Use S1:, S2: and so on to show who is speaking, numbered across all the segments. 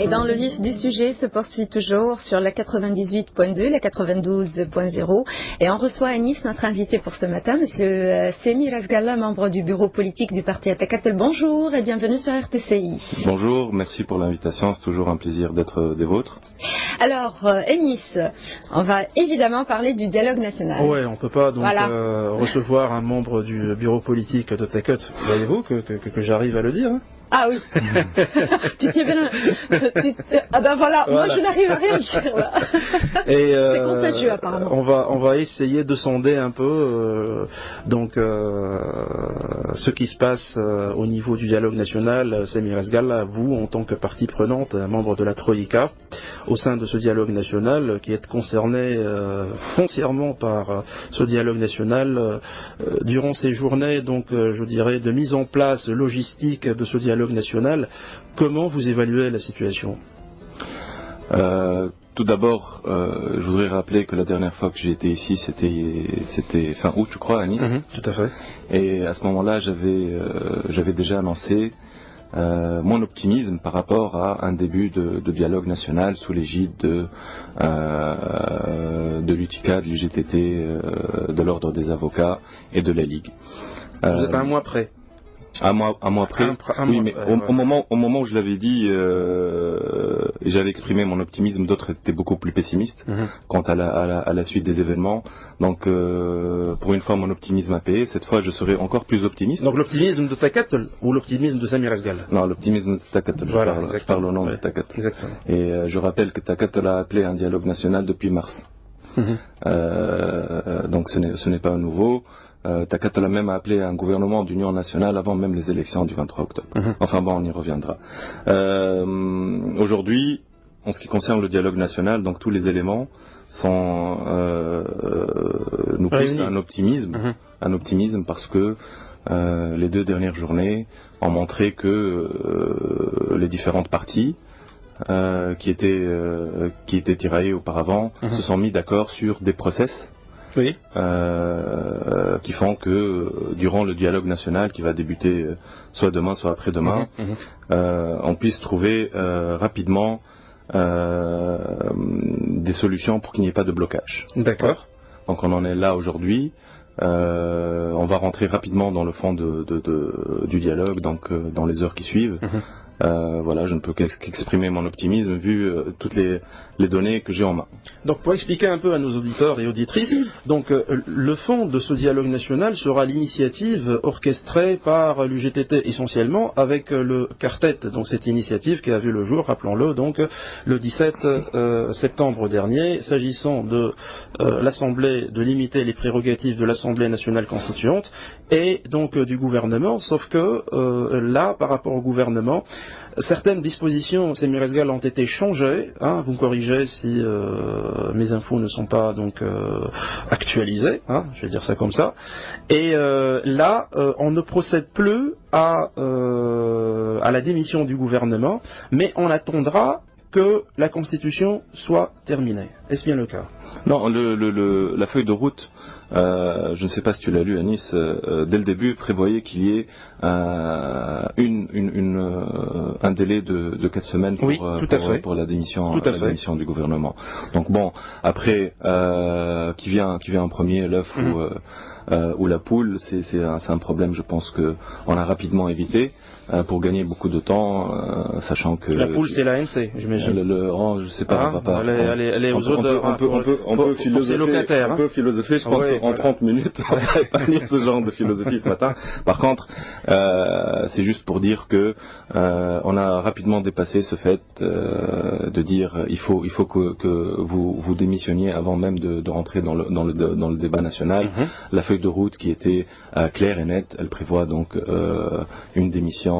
S1: Et dans le vif du sujet se poursuit toujours sur la 98.2, la 92.0. Et on reçoit à Nice notre invité pour ce matin, Monsieur Semir Asgalla, membre du bureau politique du parti Atakatel. Bonjour et bienvenue sur RTCI.
S2: Bonjour, merci pour l'invitation, c'est toujours un plaisir d'être des vôtres.
S1: Alors, Nice, on va évidemment parler du dialogue national.
S3: Ouais, on peut pas donc recevoir un membre du bureau politique de Takat. Voyez-vous que j'arrive à le dire, hein?
S1: Ah oui. Tu t'y es bien. Ah ben voilà, moi je n'arrive à rien dire là. C'est contagieux apparemment.
S3: On va essayer de sonder un peu ce qui se passe au niveau du dialogue national. Semir Asgalla, vous en tant que partie prenante, un membre de la Troïka, au sein de ce dialogue national, qui est concerné foncièrement par ce dialogue national durant ces journées, donc je dirais de mise en place logistique de ce dialogue national, comment vous évaluez la situation?
S2: Tout d'abord, je voudrais rappeler que la dernière fois que j'ai été ici, c'était fin août, je crois, à Nice.
S3: Tout à fait.
S2: Et à ce moment-là, j'avais déjà annoncé mon optimisme par rapport à un début de dialogue national sous l'égide de l'UTICA, de l'UGTT, de l'Ordre des avocats et de la Ligue.
S3: Vous êtes à un mois près.
S2: Un mois près. Oui, mais au moment où je l'avais dit, et j'avais exprimé mon optimisme, d'autres étaient beaucoup plus pessimistes quant à la suite des événements. Donc, pour une fois, mon optimisme a payé. Cette fois, je serai encore plus optimiste.
S3: Donc, l'optimisme de Takat ou l'optimisme de Semir Asgalla?
S2: Non, l'optimisme de Takat.
S3: Voilà,
S2: je parle au nom de Takat.
S3: Exactement.
S2: Et je rappelle que Takat a appelé un dialogue national depuis mars. Donc, ce n'est pas un nouveau. Takat a même appelé un gouvernement d'union nationale avant même les élections du 23 octobre. Enfin bon, on y reviendra. Aujourd'hui, en ce qui concerne le dialogue national, donc tous les éléments nous poussent à un optimisme parce que les 2 dernières journées ont montré que les différentes parties qui étaient tiraillées auparavant se sont mis d'accord sur des process.
S3: Oui.
S2: Qui font que durant le dialogue national qui va débuter soit demain, soit après-demain, on puisse trouver rapidement des solutions pour qu'il n'y ait pas de blocage.
S3: D'accord.
S2: Donc on en est là aujourd'hui. On va rentrer rapidement dans le fond du dialogue, donc dans les heures qui suivent. Voilà, je ne peux qu'exprimer mon optimisme vu toutes les données que j'ai en main.
S3: Donc pour expliquer un peu à nos auditeurs et auditrices, donc le fond de ce dialogue national sera l'initiative orchestrée par l'UGTT essentiellement avec le quartet. Donc cette initiative qui a vu le jour, rappelons-le, donc le 17 septembre dernier, s'agissant de l'Assemblée, de limiter les prérogatives de l'Assemblée nationale constituante et donc du gouvernement, sauf que là, par rapport au gouvernement, certaines dispositions, Semir Asgalla, ont été changées. Vous me corrigez si mes infos ne sont pas donc actualisées. Je vais dire ça comme ça. Et là, on ne procède plus à la démission du gouvernement, mais on attendra que la Constitution soit terminée. Est-ce bien le cas?
S2: Non, la feuille de route, je ne sais pas si tu l'as lu à Nice, dès le début prévoyait qu'il y ait un délai de 4 semaines pour la démission du gouvernement. Donc bon, après, qui vient en premier, l'œuf ou la poule, c'est un problème, je pense qu'on a rapidement évité. Pour gagner beaucoup de temps, sachant que...
S3: La poule, c'est l'ANC, j'imagine.
S2: Je sais pas, papa.
S3: Elle est aux autres...
S2: On peut philosopher, je pense qu'en 30 minutes, on va épargner ce genre de philosophie ce matin. Par contre, c'est juste pour dire que on a rapidement dépassé ce fait de dire il faut que vous démissionniez avant même de rentrer dans le débat national. La feuille de route qui était claire et nette, elle prévoit donc une démission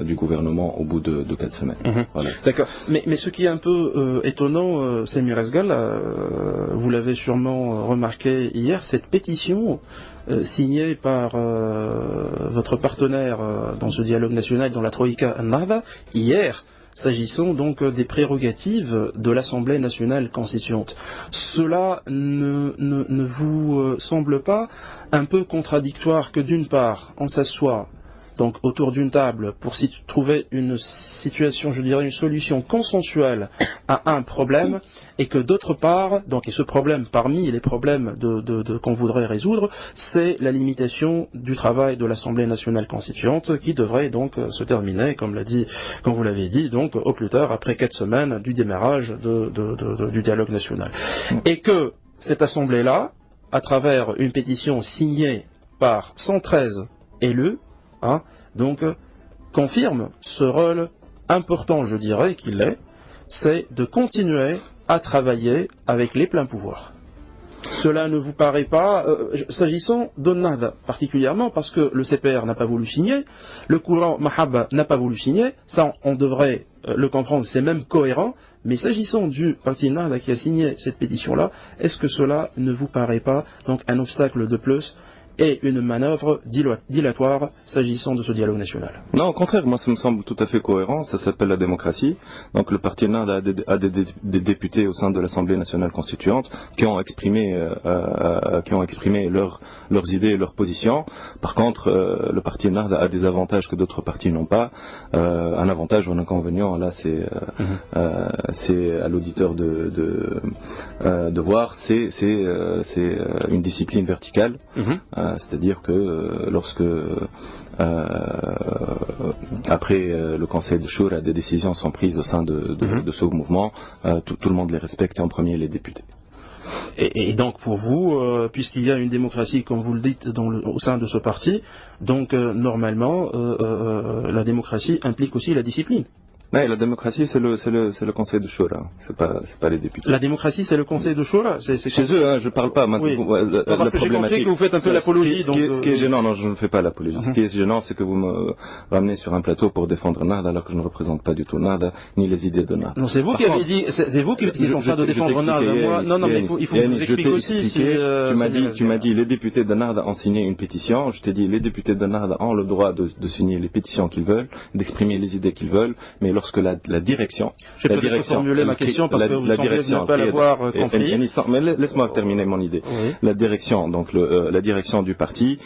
S2: du gouvernement au bout de 4 semaines. Voilà.
S3: D'accord. Mais ce qui est un peu étonnant, Semir Asgalla, vous l'avez sûrement remarqué hier, cette pétition signée par votre partenaire dans ce dialogue national, dans la Troïka Nahda, hier, s'agissant donc des prérogatives de l'Assemblée nationale constituante. Cela ne vous semble pas un peu contradictoire que d'une part, on s'assoit donc autour d'une table pour trouver une situation, je dirais une solution consensuelle à un problème, et que d'autre part, donc et ce problème parmi les problèmes qu'on voudrait résoudre, c'est la limitation du travail de l'Assemblée nationale constituante qui devrait donc se terminer, comme vous l'avez dit, donc au plus tard après 4 semaines du démarrage du dialogue national. Et que cette Assemblée-là, à travers une pétition signée par 113 élus, donc confirme ce rôle important, je dirais qu'il est, c'est de continuer à travailler avec les pleins pouvoirs. Cela ne vous paraît pas, s'agissant d'Onnada particulièrement, parce que le CPR n'a pas voulu signer, le courant Mahaba n'a pas voulu signer, ça on devrait le comprendre, c'est même cohérent, mais s'agissant du parti Nahda qui a signé cette pétition-là, est-ce que cela ne vous paraît pas donc un obstacle de plus et une manœuvre dilatoire s'agissant de ce dialogue national?
S2: Non, au contraire, moi ça me semble tout à fait cohérent, ça s'appelle la démocratie. Donc le parti Nahda a des députés au sein de l'Assemblée nationale constituante qui ont exprimé leurs idées et leurs positions. Par contre, le parti Nahda a des avantages que d'autres partis n'ont pas. Un avantage ou un inconvénient, là c'est à l'auditeur de voir, c'est une discipline verticale. C'est-à-dire que lorsque après le Conseil de Choura, des décisions sont prises au sein de ce mouvement, tout le monde les respecte et en premier les députés.
S3: Et donc pour vous, puisqu'il y a une démocratie, comme vous le dites, au sein de ce parti, donc normalement la démocratie implique aussi la discipline.
S2: Oui, la démocratie, c'est le Conseil de Choura, c'est pas les députés.
S3: La démocratie, c'est le Conseil de Choura, c'est
S2: chez eux, je parle pas.
S3: Oui. Parce que j'ai compris que vous faites un peu l'apologie.
S2: Ce qui est gênant, non, je ne fais pas l'apologie. Ce qui est gênant, c'est que vous me ramenez sur un plateau pour défendre Nahda, alors que je ne représente pas du tout Nahda, ni les idées de Nahda.
S3: Non, c'est vous qui avez dit, c'est vous qui êtes en train de défendre Nahda. Non, mais il faut vous expliquer aussi.
S2: Tu m'as dit, les députés de Nahda ont signé une pétition. Je t'ai dit, les députés de Nahda ont le droit de signer les pétitions qu'ils veulent, d'exprimer les idées qu'ils veulent, mais lorsque la direction.
S3: Je vais formuler ma question parce que vous semblez ne pas l'avoir compris.
S2: Mais laisse-moi terminer mon idée.
S3: Oui.
S2: La direction, donc la direction du parti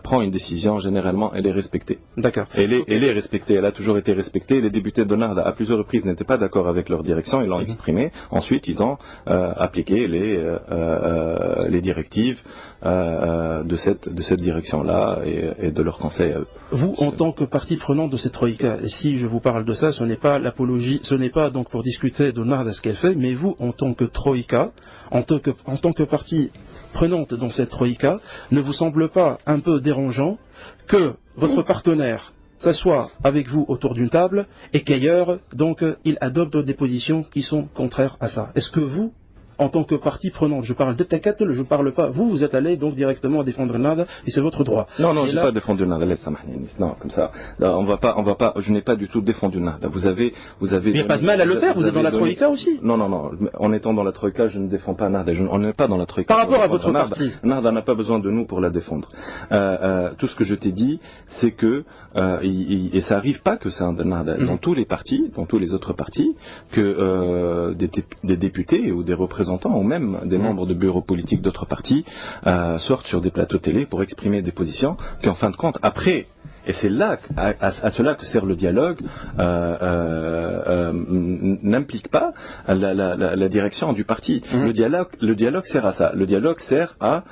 S2: prend une décision, généralement elle est respectée.
S3: D'accord.
S2: Elle est respectée, elle a toujours été respectée. Les députés de Nahda à plusieurs reprises n'étaient pas d'accord avec leur direction, ils l'ont exprimé. Ensuite, ils ont appliqué les directives de cette direction-là et de leur conseil à eux.
S3: Vous, en tant que partie prenante de cette troïka, et si je vous parle de ça, ce n'est pas l'apologie, ce n'est pas donc pour discuter de Nahda ce qu'elle fait, mais vous, en tant que troïka, en tant que partie prenante dans cette troïka, ne vous semble pas un peu dérangeant que votre partenaire s'assoit avec vous autour d'une table et qu'ailleurs, donc, il adopte des positions qui sont contraires à ça? Est-ce que vous, en tant que partie prenante, je parle d'Etakatel, je ne parle pas, vous êtes allé donc directement défendre Nahda et c'est votre droit.
S2: Non, je n'ai pas défendu Nahda, non, comme ça. Là, on va pas, je n'ai pas du tout défendu Nahda. Vous avez. Il
S3: n'y a pas de mal à le faire, vous êtes dans la Troïka aussi.
S2: Non, en étant dans la Troïka, je ne défends pas Nahda, on n'est pas dans la Troïka.
S3: Par rapport à votre parti.
S2: Nahda n'a pas besoin de nous pour la défendre. Tout ce que je t'ai dit, c'est que, et ça arrive pas que c'est un de Nahda, dans tous les partis, dans tous les autres partis, que des députés ou des représentants ou même des membres de bureaux politiques d'autres partis sortent sur des plateaux télé pour exprimer des positions qui en fin de compte après, et c'est là à cela que sert le dialogue, n'implique pas la direction du parti. Le dialogue sert à ça. Le dialogue sert à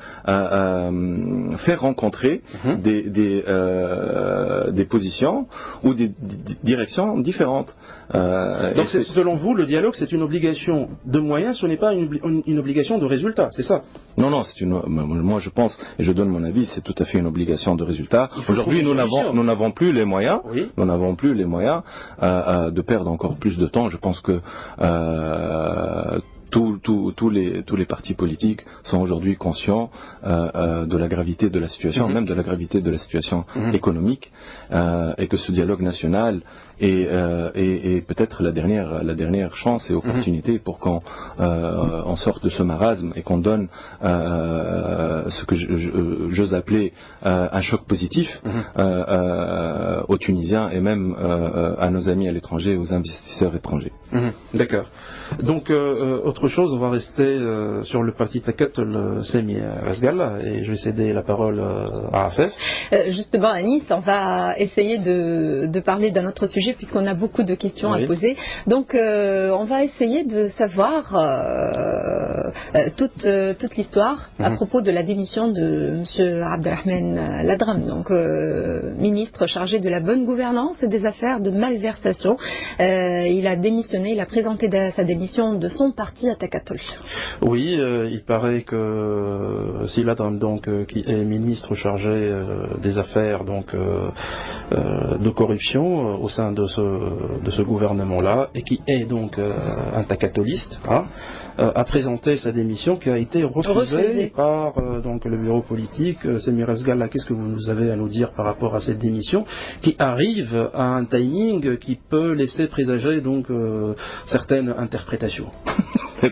S2: faire rencontrer des positions ou des directions différentes.
S3: Donc selon vous, le dialogue c'est une obligation de moyens, ce n'est pas une obligation de résultat, c'est ça?
S2: Non, moi je pense, et je donne mon avis, c'est tout à fait une obligation de résultat. Aujourd'hui, nous n'avons plus les moyens, de perdre encore plus de temps. Je pense que tous les partis politiques sont aujourd'hui conscients de la gravité de la situation, même de la gravité de la situation économique, et que ce dialogue national est peut-être la dernière chance et opportunité pour qu'on sorte de ce marasme et qu'on donne ce que j'ose appeler un choc positif aux Tunisiens et même à nos amis à l'étranger, aux investisseurs étrangers.
S3: D'accord. Donc, autre autre chose, on va rester sur le parti Takatul Semi Razgalla et je vais céder la parole à Afef.
S1: Justement, à Nice, on va essayer de parler d'un autre sujet puisqu'on a beaucoup de questions à poser. Donc, on va essayer de savoir toute l'histoire à propos de la démission de M. Abdelrahman Ladram, donc ministre chargé de la bonne gouvernance et des affaires de malversation. Il a démissionné, il a présenté sa démission de son parti à Takatul.
S3: Oui, il paraît que si Ladram, donc, qui est ministre chargé des affaires donc, de corruption au sein de ce gouvernement-là, et qui est donc un takatoliste, a présenté sa démission qui a été refusée par donc, le bureau politique. Semi Razgalla, qu'est-ce que vous avez à nous dire par rapport à cette démission qui arrive à un timing qui peut laisser présager donc certaines interprétations?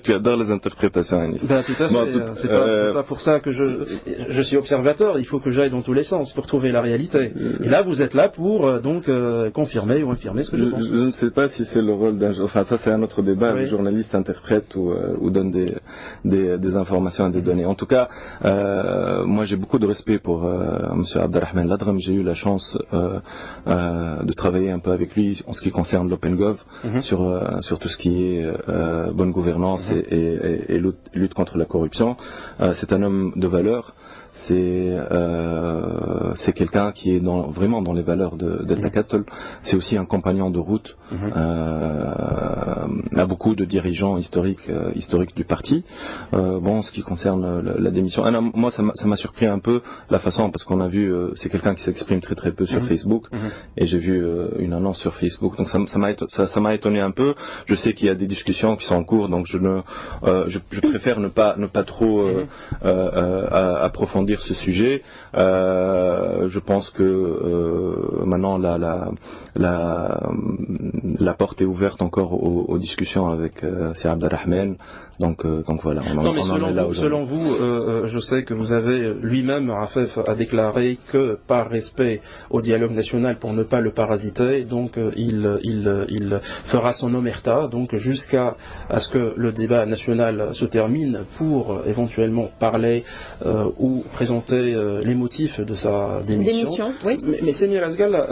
S2: Tu adores les interprétations, Anis.
S3: Ben, tout à fait. C'est pas pour ça que je suis observateur. Il faut que j'aille dans tous les sens pour trouver la réalité. Et là, vous êtes là pour donc confirmer ou infirmer ce que je pense.
S2: Je ne sais pas si c'est le rôle d'un... Enfin, ça c'est un autre débat. Oui. Les journalistes interprètent ou donnent des informations et des données. En tout cas, moi j'ai beaucoup de respect pour M. Abdelrahman Ladram. J'ai eu la chance de travailler un peu avec lui en ce qui concerne l'OpenGov sur tout ce qui est bonne gouvernance et lutte contre la corruption. C'est un homme de valeur. C'est quelqu'un qui est vraiment dans les valeurs de Takatul. C'est aussi un compagnon de route à beaucoup de dirigeants historiques du parti. En ce qui concerne la démission, moi ça m'a surpris un peu la façon, parce qu'on a vu, c'est quelqu'un qui s'exprime très très peu sur Facebook, et j'ai vu une annonce sur Facebook, donc ça m'a étonné un peu. Je sais qu'il y a des discussions qui sont en cours, donc je préfère ne pas trop approfondir ce sujet. Je pense que maintenant la porte est ouverte encore aux discussions avec Sir Abdelrahman. Donc voilà.
S3: Selon vous, je sais que vous avez lui-même, Afef, a déclaré que par respect au dialogue national, pour ne pas le parasiter, donc il fera son omerta, donc jusqu'à ce que le débat national se termine pour éventuellement parler ou présenter les motifs de sa démission.
S1: Oui.
S3: Mais Semi Razgalla,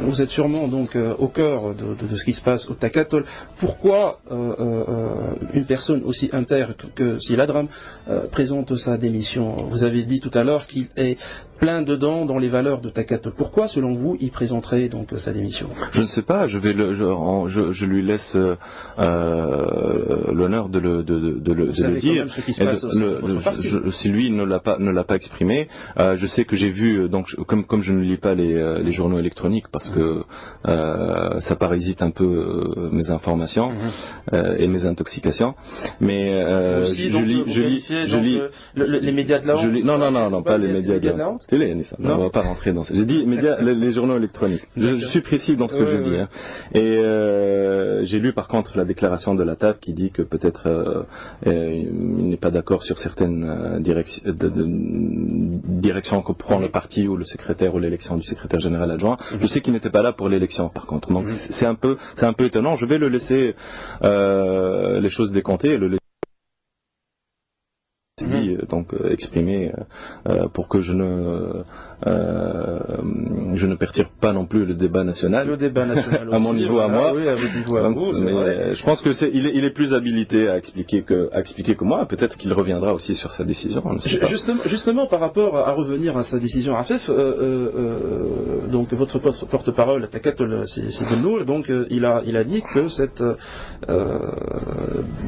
S3: vous êtes sûrement donc au cœur de ce qui se passe au Takatul. Pourquoi une personne aussi intègre que si Ladram présente sa démission? Vous avez dit tout à l'heure qu'il est plein dedans dans les valeurs de Takatul. Pourquoi, selon vous, il présenterait donc sa démission?
S2: Je ne sais pas. Je lui laisse l'honneur de le dire. Si lui ne l'a pas exprimé, je sais que j'ai vu, donc comme je ne lis pas les journaux électroniques parce que ça parasite un peu mes informations et mes intoxications, mais je lis
S3: les médias de la honte.
S2: Non, pas les médias de la honte. On va pas rentrer dans ça. J'ai dit les journaux électroniques. Je suis précis dans ce que je dis. Et j'ai lu par contre la déclaration de la TAP qui dit que peut-être il n'est pas d'accord sur certaines directions que prend le parti ou le secrétaire ou l'élection du secrétaire général adjoint. Je sais qu'il n'était pas là pour l'élection par contre. Donc c'est un peu étonnant. Je vais le laisser les choses décompter et le laisser donc exprimer pour que je ne perturbe pas non plus le débat national.
S3: Le débat national aussi,
S2: à mon niveau à moi.
S3: Oui, à votre niveau à vous.
S2: Mais je pense que il est plus habilité à expliquer que moi. Peut-être qu'il reviendra aussi sur sa décision.
S3: Justement, par rapport à revenir à sa décision, Afef, donc votre porte-parole, Takatul Sibennour, donc il a dit que cette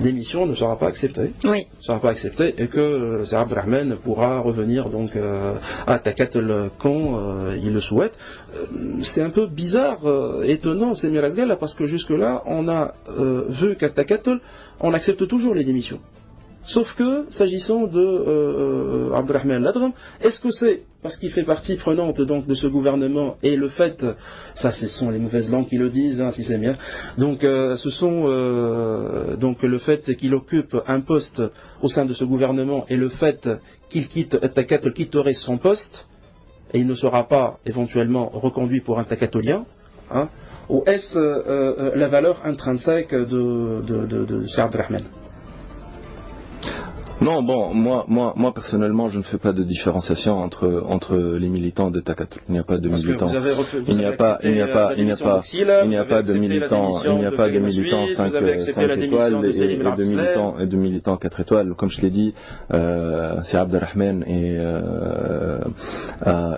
S3: démission ne sera pas acceptée.
S1: Oui.
S3: Ne sera pas acceptée et que Sir Abdelrahman pourra revenir donc à Takatul quand il le souhaite. C'est un peu bizarre, étonnant, Semi Razgalla, parce que jusque-là, on a vu qu'à Takatul, on accepte toujours les démissions. Sauf que, s'agissant de Abdelrahman Ladram, est-ce que c'est parce qu'il fait partie prenante donc de ce gouvernement et le fait, ça ce sont les mauvaises langues qui le disent, si c'est bien, donc ce sont donc le fait qu'il occupe un poste au sein de ce gouvernement et le fait qu'il quitterait son poste et il ne sera pas éventuellement reconduit pour un takatolien, ou est-ce la valeur intrinsèque de Sir Abdelrahman?
S2: Non, bon, moi personnellement, je ne fais pas de différenciation entre les militants de Takatul. Il n'y a pas de militants. Il n'y a pas de militants 5 étoiles et de militants 4 étoiles. Comme je l'ai dit, c'est Abdelrahman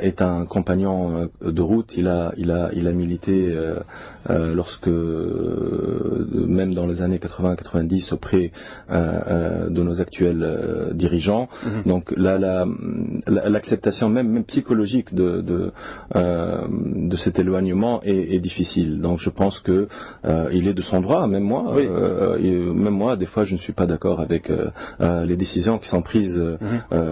S2: est un compagnon de route. Il a milité lorsque, même dans les années 80-90, auprès de nos actuels dirigeants. Donc l'acceptation même psychologique de cet éloignement est difficile. Donc je pense que il est de son droit. Même moi, des fois, je ne suis pas d'accord avec les décisions qui sont prises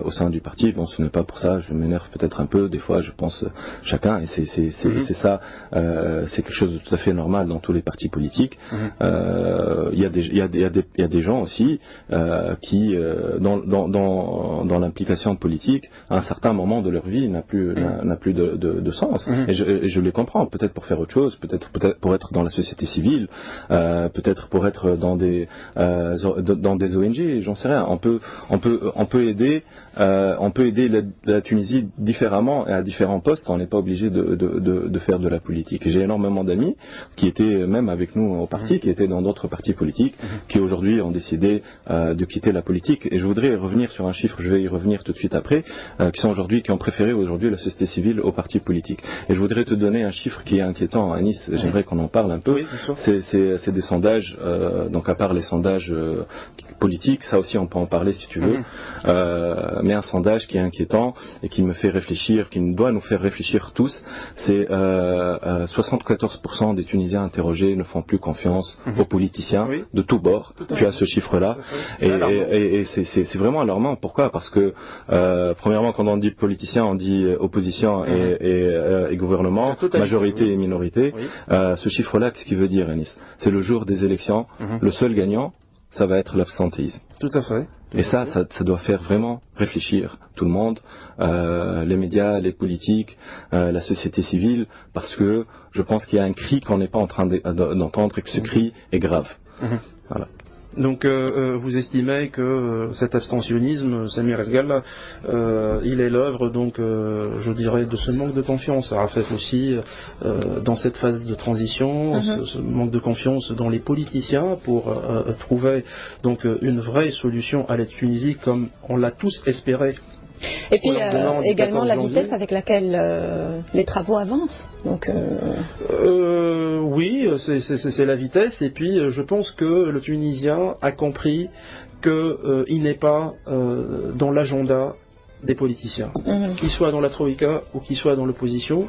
S2: au sein du parti. Bon, ce n'est pas pour ça. Je m'énerve peut-être un peu. Des fois, je pense chacun, et c'est ça. C'est quelque chose de tout à fait normal dans tous les partis politiques. Il y a des gens aussi qui, dans l'implication politique, à un certain moment de leur vie, n'a plus de sens. Et je les comprends. Peut-être pour faire autre chose, peut-être pour être dans la société civile, peut-être pour être dans des ONG. J'en sais rien. On peut aider la Tunisie différemment et à différents postes. On n'est pas obligé de faire de la politique. Et j'ai énormément d'amis qui étaient même avec nous au parti, qui étaient dans d'autres partis politiques, qui aujourd'hui ont décidé de quitter la politique. Et je voudrais revenir sur un chiffre, je vais y revenir tout de suite après, qui ont préféré aujourd'hui la société civile aux partis politiques. Et je voudrais te donner un chiffre qui est inquiétant à Nice. J'aimerais qu'on en parle un peu. Oui, c'est des sondages, donc à part les sondages politiques, ça aussi on peut en parler si tu veux, mais un sondage qui est inquiétant et qui me fait réfléchir, qui doit nous faire réfléchir tous, c'est 74% des Tunisiens interrogés ne font plus confiance aux politiciens de tous bords. Tu as ce chiffre-là, et c'est vraiment alarmant. Pourquoi? Parce que premièrement, quand on dit politiciens, on dit opposition et gouvernement, majorité et minorité. Ce chiffre-là, qu'est-ce qu'il veut dire, Anis? C'est le jour des élections, le seul gagnant, ça va être l'absentéisme.
S3: Tout à fait.
S2: Et ça doit faire vraiment réfléchir tout le monde, les médias, les politiques, la société civile, parce que je pense qu'il y a un cri qu'on n'est pas en train d'entendre et que ce cri est grave. Voilà.
S3: Donc vous estimez que cet abstentionnisme, Samir Esgal, il est l'œuvre, donc je dirais, de ce manque de confiance. Arafat aussi, dans cette phase de transition, ce manque de confiance dans les politiciens pour trouver donc une vraie solution à la Tunisie comme on l'a tous espéré.
S1: Et puis également la vitesse avec laquelle les travaux avancent. Donc,
S3: oui, c'est la vitesse. Et puis je pense que le Tunisien a compris qu'il n'est pas dans l'agenda des politiciens, qu'ils soient dans la Troïka ou qu'ils soient dans l'opposition.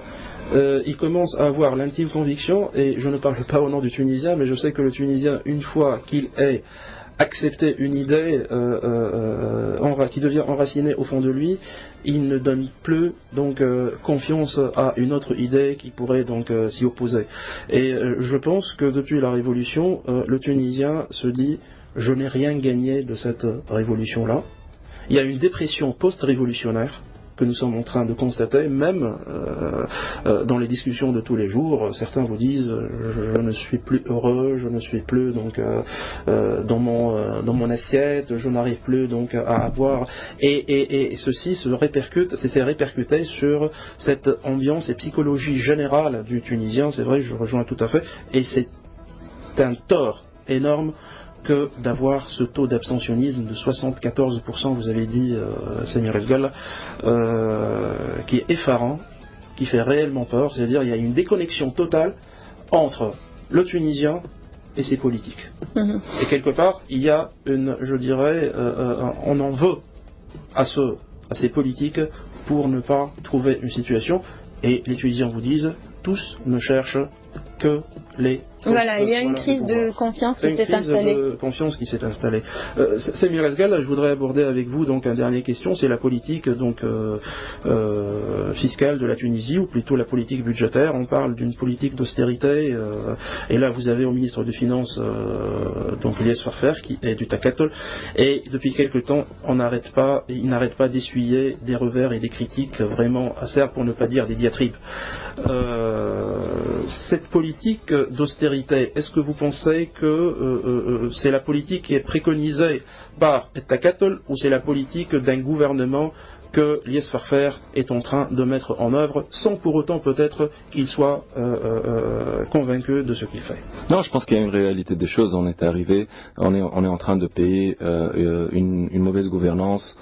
S3: Il commence à avoir l'intime conviction, et je ne parle pas au nom du Tunisien, mais je sais que le Tunisien, une fois qu'il est accepter une idée qui devient enracinée au fond de lui, il ne donne plus donc confiance à une autre idée qui pourrait donc s'y opposer. Et je pense que depuis la Révolution, le Tunisien se dit: je n'ai rien gagné de cette révolution-là. Il y a une dépression post-révolutionnaire que nous sommes en train de constater, même dans les discussions de tous les jours. Certains vous disent: je ne suis plus heureux, je ne suis plus donc dans mon assiette, je n'arrive plus donc à avoir, et ceci s'est répercuté sur cette ambiance et psychologie générale du Tunisien. C'est vrai, je rejoins tout à fait, et c'est un tort énorme que d'avoir ce taux d'abstentionnisme de 74%, vous avez dit, Samir Esgal, qui est effarant, qui fait réellement peur. C'est-à-dire qu'il y a une déconnexion totale entre le Tunisien et ses politiques. Et quelque part, il y a je dirais, on en veut à ces politiques pour ne pas trouver une situation. Et les Tunisiens vous disent: tous ne cherchent que les...
S1: Voilà, il y a une crise de confiance qui s'est installée.
S3: Une crise de confiance qui s'est installée. Samir Esgal, je voudrais aborder avec vous donc une dernière question, c'est la politique donc fiscale de la Tunisie, ou plutôt la politique budgétaire. On parle d'une politique d'austérité, et là vous avez au ministre des Finances donc Ilyes Farfer qui est du Takatul, et depuis quelque temps il n'arrête pas d'essuyer des revers et des critiques vraiment acerbes, pour ne pas dire des diatribes. Cette politique d'austérité vérité, est-ce que vous pensez que c'est la politique qui est préconisée par Takatol ou c'est la politique d'un gouvernement que Lies Farfer est en train de mettre en œuvre sans pour autant peut-être qu'il soit convaincu de ce qu'il fait?
S2: Non, je pense qu'il y a une réalité des choses. On est en train de payer une mauvaise gouvernance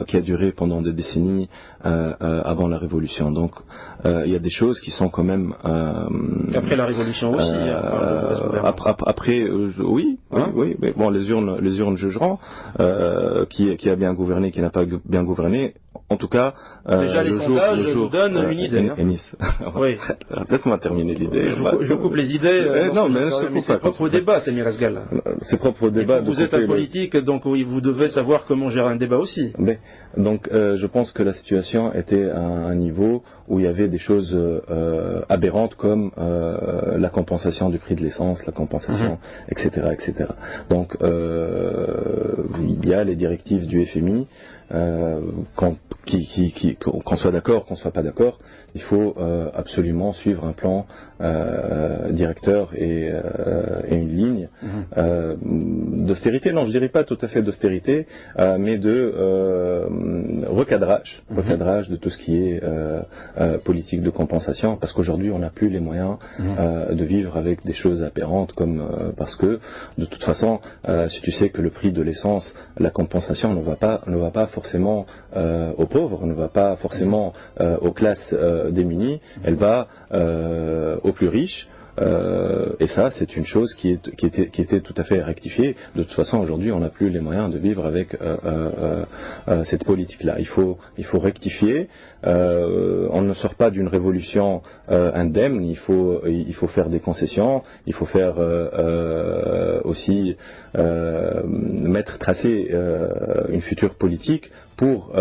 S2: qui a duré pendant des décennies avant la Révolution. Donc il y a des choses qui sont quand même...
S3: après la Révolution aussi.
S2: Oui, mais bon, les urnes jugeront qui a bien gouverné, qui n'a pas bien gouverné. En tout cas,
S3: déjà les sondages nous donnent une idée.
S2: Oui. Laisse-moi terminer l'idée.
S3: Je coupe les idées.
S2: Non, mais
S3: c'est propre au débat, c'est Mirazgal.
S2: C'est propre au débat.
S3: Vous êtes un politique, donc oui, vous devez savoir comment gérer un débat aussi.
S2: Mais, donc, je pense que la situation était à un niveau où il y avait des choses aberrantes comme la compensation du prix de l'essence, la compensation, etc., etc. Donc, il y a les directives du FMI. Qu'on soit d'accord, qu'on soit pas d'accord, il faut absolument suivre un plan directeur et une ligne d'austérité. Non, je dirais pas tout à fait d'austérité, mais de recadrage de tout ce qui est politique de compensation, parce qu'aujourd'hui on n'a plus les moyens de vivre avec des choses aberrantes comme parce que de toute façon, si tu sais que le prix de l'essence, la compensation ne va pas forcément aux pauvres, ne va pas forcément aux classes démunies, elle va aux plus riches. Et ça, c'est une chose qui était tout à fait rectifiée. De toute façon, aujourd'hui, on n'a plus les moyens de vivre avec cette politique-là. Il faut rectifier. On ne sort pas d'une révolution indemne. Il faut faire des concessions. Il faut faire aussi tracer une future politique pour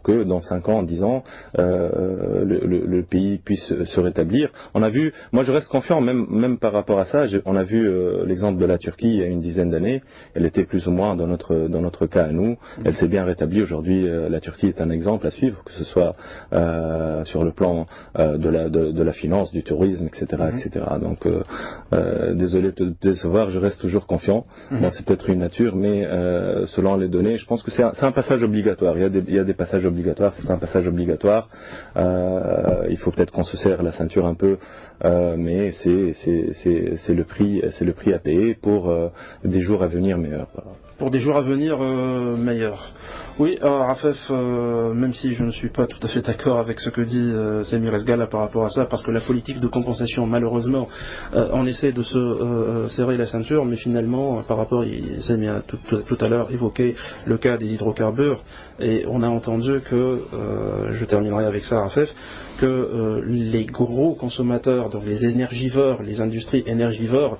S2: que dans 5 ans, 10 ans, le pays puisse se rétablir. On a vu, moi je reste confiant même par rapport à ça. On a vu l'exemple de la Turquie il y a une dizaine d'années. Elle était plus ou moins dans notre cas à nous. Elle s'est bien rétablie. Aujourd'hui, la Turquie est un exemple à suivre, que ce soit sur le plan de la finance, du tourisme, etc., etc. Donc, désolé de te décevoir, je reste toujours confiant. Bon, c'est peut-être une nature, mais selon les données, je pense que c'est un passage obligatoire. Il y a des passages obligatoires, c'est un passage obligatoire. Il faut peut-être qu'on se serre la ceinture un peu, mais c'est le prix à payer pour des jours à venir meilleurs.
S3: Pour des jours à venir meilleurs. Oui, alors Afef, même si je ne suis pas tout à fait d'accord avec ce que dit Semir Esgala par rapport à ça, parce que la politique de compensation, malheureusement, on essaie de se serrer la ceinture, mais finalement, par rapport, Semir a tout à l'heure évoqué le cas des hydrocarbures, et on a entendu que, je terminerai avec ça Afef, que les gros consommateurs, donc les énergivores, les industries énergivores,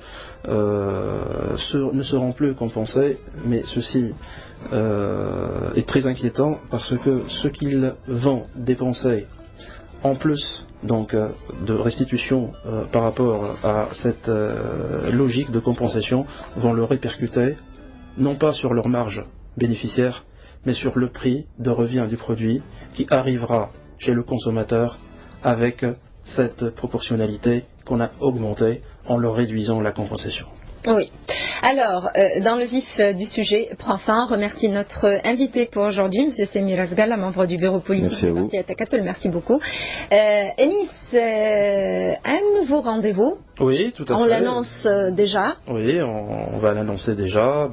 S3: ne seront plus compensés, mais ceci est très inquiétant parce que ce qu'ils vont dépenser en plus donc de restitution par rapport à cette logique de compensation vont le répercuter non pas sur leur marge bénéficiaire mais sur le prix de revient du produit qui arrivera chez le consommateur avec cette proportionnalité qu'on a augmentée en leur réduisant la compensation.
S1: Oui. Alors, dans le vif du sujet, prend fin. Remercie notre invité pour aujourd'hui, M. Semir Esgala, membre du bureau politique du parti Takatol. Merci beaucoup. Enis, un nouveau rendez-vous.
S3: Oui, tout à fait.
S1: On l'annonce déjà.
S3: Oui, on va l'annoncer déjà.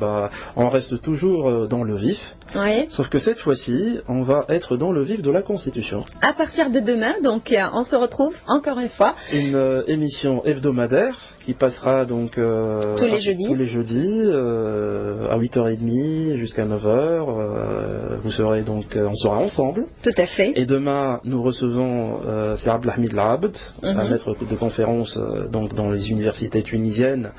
S3: On reste toujours dans le vif.
S1: Oui.
S3: Sauf que cette fois-ci, on va être dans le vif de la Constitution.
S1: À partir de demain, donc, on se retrouve encore une fois.
S3: Une émission hebdomadaire qui passera donc
S1: tous les jeudis
S3: à 8h30 jusqu'à 9h. Vous serez donc, on sera ensemble.
S1: Tout à fait.
S3: Et demain, nous recevons c'est Abdelhamid Labd, un maître de conférence donc dans les universités tunisiennes,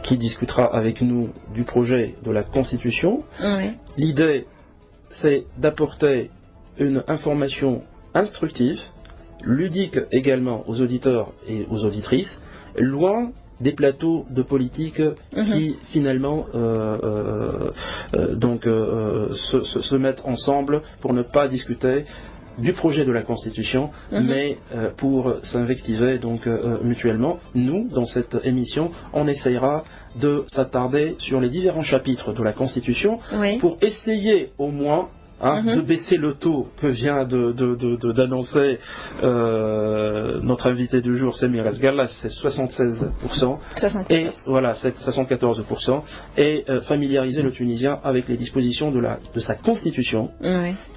S3: qui discutera avec nous du projet de la Constitution.
S1: Oui.
S3: L'idée, c'est d'apporter une information instructive, ludique également aux auditeurs et aux auditrices, loin des plateaux de politique qui finalement se mettent ensemble pour ne pas discuter du projet de la Constitution, mais pour s'invectiver donc mutuellement. Nous, dans cette émission, on essayera de s'attarder sur les différents chapitres de la Constitution pour essayer au moins de baisser le taux que vient d'annoncer notre invité du jour, Semir Asgallas, c'est 76%. Et voilà, c'est 74%. Et familiariser le Tunisien avec les dispositions de sa constitution,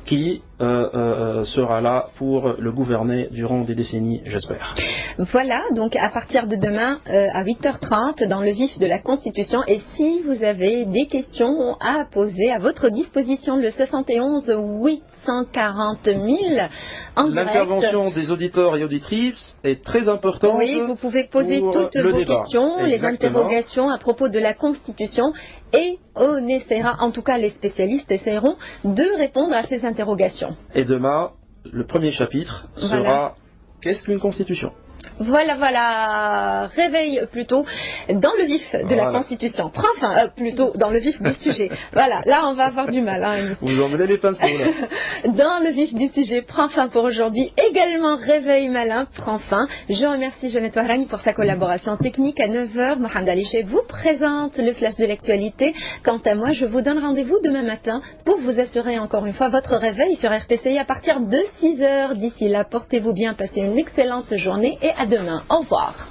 S3: qui sera là pour le gouverner durant des décennies, j'espère.
S1: Voilà, donc à partir de demain à 8h30 dans le vif de la Constitution. Et si vous avez des questions à poser, à votre disposition, le 71 840 000 en direct.
S3: L'intervention des auditeurs et auditrices est très importante.
S1: Oui, vous pouvez poser toutes vos questions, les interrogations à propos de la Constitution, et on essaiera, en tout cas les spécialistes essaieront de répondre à ces interrogations.
S3: Et demain, le premier chapitre sera qu'est-ce qu'une Constitution ?
S1: Voilà, réveil plutôt dans le vif de la Constitution. Plutôt dans le vif du sujet. Voilà, là on va avoir du mal.
S3: Vous emmenez les pinceaux là.
S1: Dans le vif du sujet, prend fin pour aujourd'hui. Également, réveil malin prend fin. Je remercie Jeannette Wahrani pour sa collaboration technique. À 9h, Mohamed Ali Cheikh vous présente le flash de l'actualité. Quant à moi, je vous donne rendez-vous demain matin pour vous assurer encore une fois votre réveil sur RTCI à partir de 6h. D'ici là, portez-vous bien, passez une excellente journée et à demain. Au revoir.